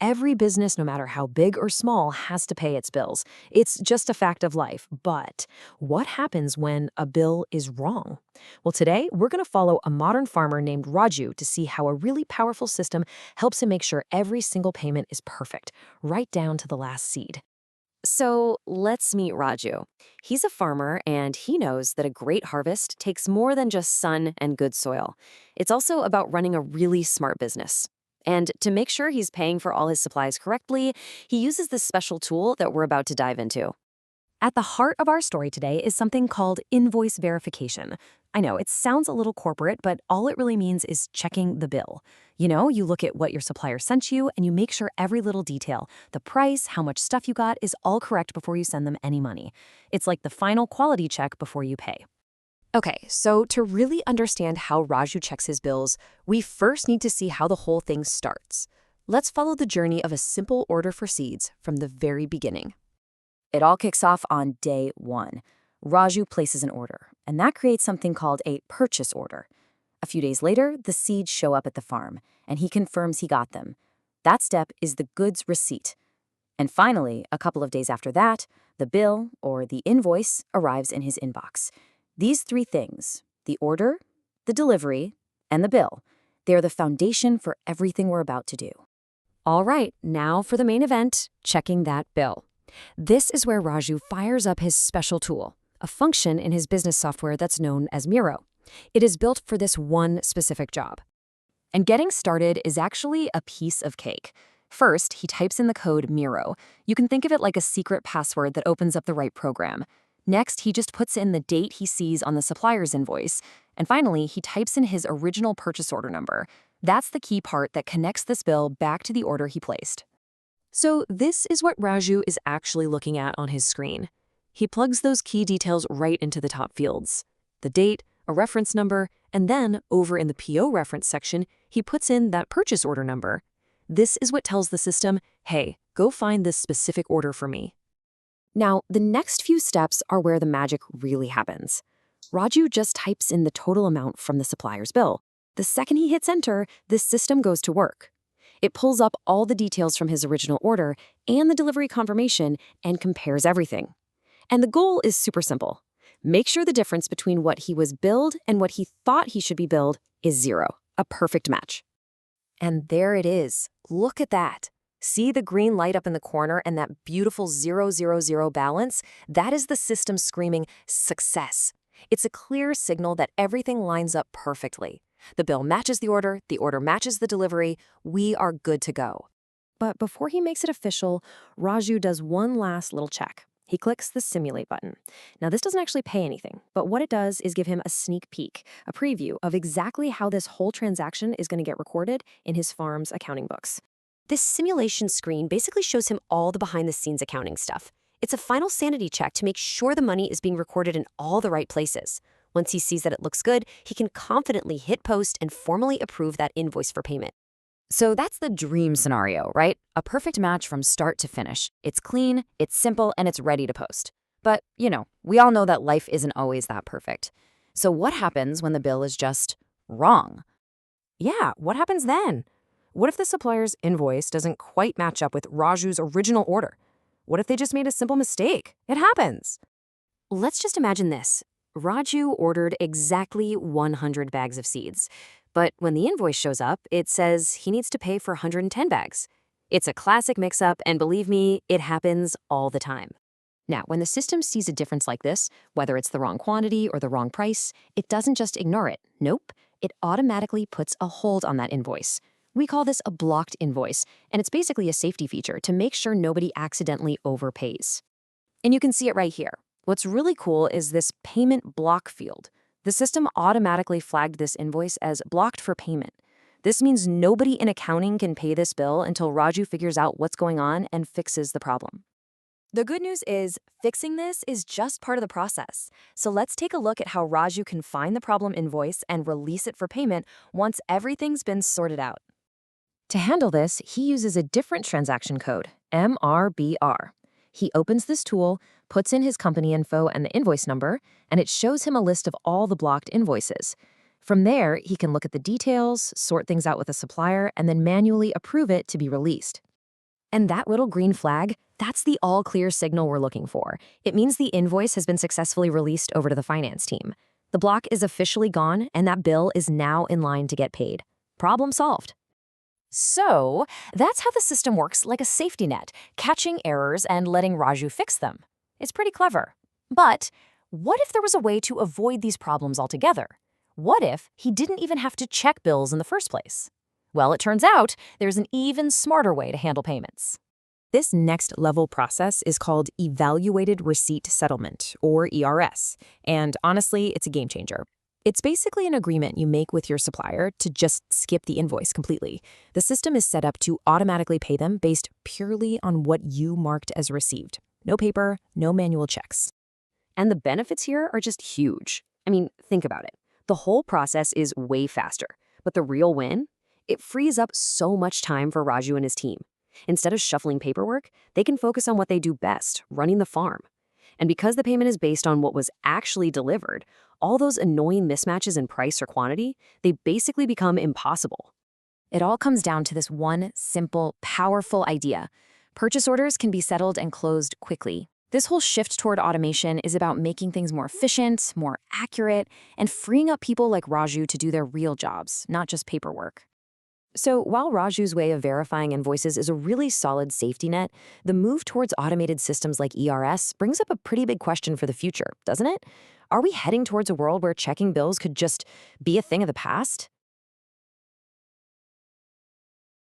Every business, no matter how big or small, has to pay its bills. It's just a fact of life. But what happens when a bill is wrong? Well, today we're going to follow a modern farmer named Raju to see how a really powerful system helps him make sure every single payment is perfect, right down to the last seed. So let's meet Raju. He's a farmer and he knows that a great harvest takes more than just sun and good soil. It's also about running a really smart business. And to make sure he's paying for all his supplies correctly, he uses this special tool that we're about to dive into. At the heart of our story today is something called invoice verification. I know it sounds a little corporate, but all it really means is checking the bill. You look at what your supplier sent you and you make sure every little detail, the price, how much stuff you got, is all correct before you send them any money. It's like the final quality check before you pay. Okay, so to really understand how Raju checks his bills, we first need to see how the whole thing starts. Let's follow the journey of a simple order for seeds from the very beginning. It all kicks off on day 1. Raju places an order, and that creates something called a purchase order. A few days later, the seeds show up at the farm, and he confirms he got them. That step is the goods receipt. And finally, a couple of days after that, the bill, or the invoice, arrives in his inbox. These 3 things, the order, the delivery, and the bill, they are the foundation for everything we're about to do. All right, now for the main event, checking that bill. This is where Raju fires up his special tool, a function in his business software that's known as MIRO. It is built for this one specific job. And getting started is actually a piece of cake. First, he types in the code MIRO. You can think of it like a secret password that opens up the right program. Next, he just puts in the date he sees on the supplier's invoice. And finally, he types in his original purchase order number. That's the key part that connects this bill back to the order he placed. So this is what Raju is actually looking at on his screen. He plugs those key details right into the top fields. The date, a reference number, and then, over in the PO reference section, he puts in that purchase order number. This is what tells the system, hey, go find this specific order for me. Now, the next few steps are where the magic really happens. Raju just types in the total amount from the supplier's bill. The second he hits enter, this system goes to work. It pulls up all the details from his original order and the delivery confirmation and compares everything. And the goal is super simple. Make sure the difference between what he was billed and what he thought he should be billed is 0, a perfect match. And there it is. Look at that. See the green light up in the corner and that beautiful 000 balance? That is the system screaming success. It's a clear signal that everything lines up perfectly. The bill matches the order matches the delivery. We are good to go. But before he makes it official, Raju does one last little check. He clicks the Simulate button. Now, this doesn't actually pay anything, but what it does is give him a sneak peek, a preview of exactly how this whole transaction is going to get recorded in his farm's accounting books. This simulation screen basically shows him all the behind-the-scenes accounting stuff. It's a final sanity check to make sure the money is being recorded in all the right places. Once he sees that it looks good, he can confidently hit post and formally approve that invoice for payment. So that's the dream scenario, right? A perfect match from start to finish. It's clean, it's simple, and it's ready to post. But, we all know that life isn't always that perfect. So what happens when the bill is just wrong? Yeah, what happens then? What if the supplier's invoice doesn't quite match up with Raju's original order? What if they just made a simple mistake? It happens. Let's just imagine this. Raju ordered exactly 100 bags of seeds. But when the invoice shows up, it says he needs to pay for 110 bags. It's a classic mix-up, and believe me, it happens all the time. Now, when the system sees a difference like this, whether it's the wrong quantity or the wrong price, it doesn't just ignore it. Nope, it automatically puts a hold on that invoice. We call this a blocked invoice, and it's basically a safety feature to make sure nobody accidentally overpays. And you can see it right here. What's really cool is this payment block field. The system automatically flagged this invoice as blocked for payment. This means nobody in accounting can pay this bill until Raju figures out what's going on and fixes the problem. The good news is, fixing this is just part of the process. So let's take a look at how Raju can find the problem invoice and release it for payment once everything's been sorted out. To handle this, he uses a different transaction code, MRBR. He opens this tool, puts in his company info and the invoice number, and it shows him a list of all the blocked invoices. From there, he can look at the details, sort things out with a supplier, and then manually approve it to be released. And that little green flag, that's the all-clear signal we're looking for. It means the invoice has been successfully released over to the finance team. The block is officially gone, and that bill is now in line to get paid. Problem solved. So, that's how the system works, like a safety net, catching errors and letting Raju fix them. It's pretty clever. But what if there was a way to avoid these problems altogether? What if he didn't even have to check bills in the first place? Well, it turns out there's an even smarter way to handle payments. This next level process is called Evaluated Receipt Settlement, or ERS, and honestly, it's a game changer. It's basically an agreement you make with your supplier to just skip the invoice completely. The system is set up to automatically pay them based purely on what you marked as received. No paper, no manual checks. And the benefits here are just huge. I mean, think about it. The whole process is way faster, but the real win? It frees up so much time for Raju and his team. Instead of shuffling paperwork, they can focus on what they do best, running the farm. And because the payment is based on what was actually delivered, all those annoying mismatches in price or quantity, they basically become impossible. It all comes down to this one simple, powerful idea. Purchase orders can be settled and closed quickly. This whole shift toward automation is about making things more efficient, more accurate, and freeing up people like Raju to do their real jobs, not just paperwork. So while Raju's way of verifying invoices is a really solid safety net, the move towards automated systems like ERS brings up a pretty big question for the future, doesn't it? Are we heading towards a world where checking bills could just be a thing of the past?